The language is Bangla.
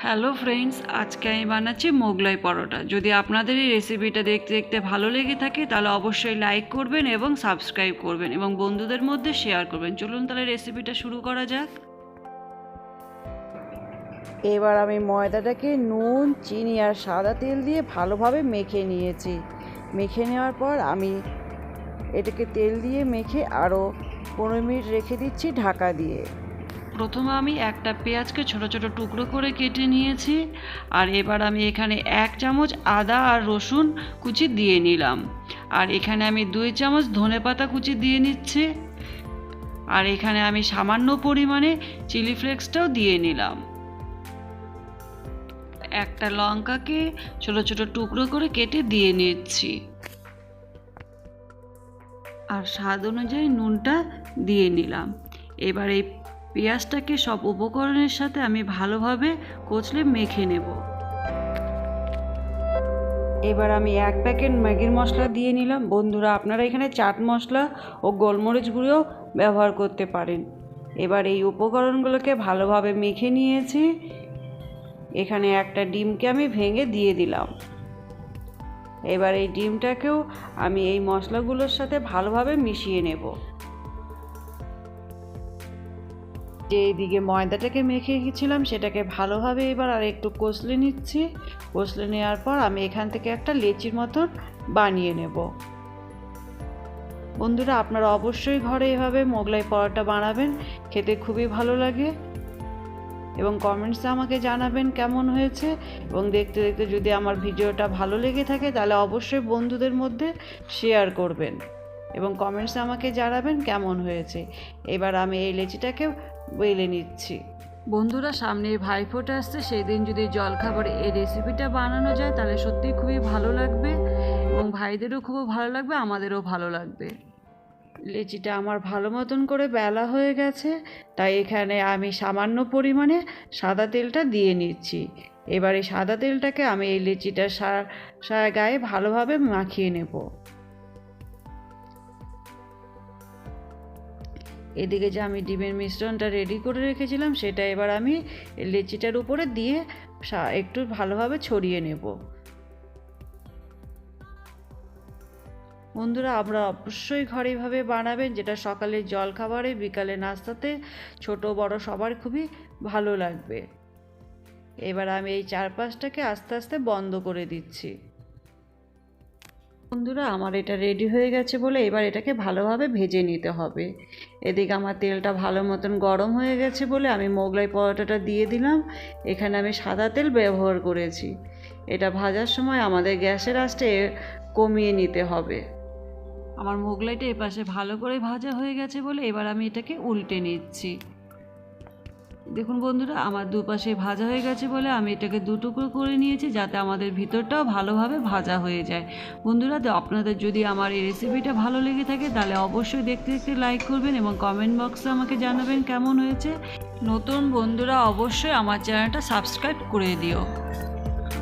হ্যালো ফ্রেন্ডস, আজকে আমি বানাচ্ছি মোগলাই পরোটা। যদি আপনাদের এই রেসিপিটা দেখতে দেখতে ভালো লেগে থাকে তাহলে অবশ্যই লাইক করবেন এবং সাবস্ক্রাইব করবেন এবং বন্ধুদের মধ্যে শেয়ার করবেন। চলুন তাহলে রেসিপিটা শুরু করা যাক। এবার আমি ময়দাটাকে নুন, চিনি আর সাদা তেল দিয়ে ভালোভাবে মেখে নিয়েছি। মেখে নেওয়ার পর আমি এটাকে তেল দিয়ে মেখে আরও 15 মিনিট রেখে দিচ্ছি ঢাকা দিয়ে। প্রথমে আমি একটা পেঁয়াজকে ছোট ছোট টুকরো করে কেটে নিয়েছি, আর এবার আমি এখানে 1 চামচ আদা আর রসুন কুচি দিয়ে নিলাম, আর এখানে আমি 2 চামচ ধনেপাতা কুচি দিয়ে নিচ্ছি, আর এখানে আমি সামান্য পরিমাণে চিলি ফ্লেক্সটাও দিয়ে নিলাম। একটা লঙ্কাকে ছোট ছোট টুকরো করে কেটে দিয়ে নিচ্ছি, আর স্বাদ অনুযায়ী নুনটা দিয়ে নিলাম। এবার এই পেঁয়াজটাকে সব উপকরণের সাথে আমি ভালোভাবে কচলে মেখে নেব। এবার আমি 1 প্যাকেট ম্যাগির মশলা দিয়ে নিলাম। বন্ধুরা, আপনারা এখানে চাট মশলা ও গোলমরিচ গুঁড়ো ব্যবহার করতে পারেন। এবার এই উপকরণগুলোকে ভালোভাবে মেখে নিয়েছি। এখানে একটা ডিমকে আমি ভেঙে দিয়ে দিলাম। এবার এই ডিমটাকেও আমি এই মশলাগুলোর সাথে ভালোভাবে মিশিয়ে নেব। যে এইদিকে ময়দাটাকে মেখে রেখেছিলাম সেটাকে ভালোভাবে এবার আর একটু কষলে নিচ্ছি। কষলে নেওয়ার পর আমি এখান থেকে একটা লেচির মতন বানিয়ে নেব। বন্ধুরা, আপনারা অবশ্যই ঘরে এভাবে মোগলাই পরোটা বানাবেন, খেতে খুবই ভালো লাগে। এবং কমেন্টসে আমাকে জানাবেন কেমন হয়েছে। এবং দেখতে দেখতে যদি আমার ভিডিওটা ভালো লেগে থাকে তাহলে অবশ্যই বন্ধুদের মধ্যে শেয়ার করবেন এবং কমেন্টসে আমাকে জানাবেন কেমন হয়েছে। এবার আমি এই লেচিটাকে বেলে নিচ্ছি। বন্ধুরা, সামনে ভাইফোঁটা আসছে, সেই দিন যদি জলখাবারে এই রেসিপিটা বানানো যায় তাহলে সত্যিই খুবই ভালো লাগবে এবং ভাইদেরও খুব ভালো লাগবে, আমাদেরও ভালো লাগবে। লেচিটা আমার ভালো মতন করে বেলা হয়ে গেছে, তাই এখানে আমি সামান্য পরিমাণে সাদা তেলটা দিয়ে নিচ্ছি। এবার এই সাদা তেলটাকে আমি এই লেচিটার গায়ে ভালোভাবে মাখিয়ে নেব। এদিকে যে আমি ডিমের মিশ্রণটা রেডি করে রেখেছিলাম সেটা এবার আমি লেচিটার উপরে দিয়ে একটু ভালোভাবে ছড়িয়ে নেব। বন্ধুরা, আমরা অবশ্যই ঘরে এভাবে বানাবেন, যেটা সকালে জলখাবারে, বিকালে নাস্তাতে ছোট বড় সবার খুবই ভালো লাগবে। এবার আমি এই চারপাশটাকে আস্তে আস্তে বন্ধ করে দিচ্ছি। বন্ধুরা, আমার এটা রেডি হয়ে গেছে বলে এবার এটাকে ভালোভাবে ভেজে নিতে হবে। এদিকে আমার তেলটা ভালো মতন গরম হয়ে গেছে বলে আমি মোগলাই পরোটাটা দিয়ে দিলাম। এখানে আমি সাদা তেল ব্যবহার করেছি। এটা ভাজার সময় আমাদের গ্যাসের আঁচটা কমিয়ে নিতে হবে। আমার মোগলাইটা এপাশে ভালো করে ভাজা হয়ে গেছে বলে এবার আমি এটাকে উল্টে নিচ্ছি। দেখুন বন্ধুরা, আমার দুপাশে ভাজা হয়ে গেছে বলে আমি এটাকে 2 টুকরো করে নিয়েছি, যাতে আমাদের ভিতরটাও ভালোভাবে ভাজা হয়ে যায়। বন্ধুরা, আপনাদের যদি আমার এই রেসিপিটা ভালো লেগে থাকে তাহলে অবশ্যই দেখতে দেখতে লাইক করবেন এবং কমেন্ট বক্সে আমাকে জানাবেন কেমন হয়েছে। নতুন বন্ধুরা অবশ্যই আমার চ্যানেলটা সাবস্ক্রাইব করে দিও।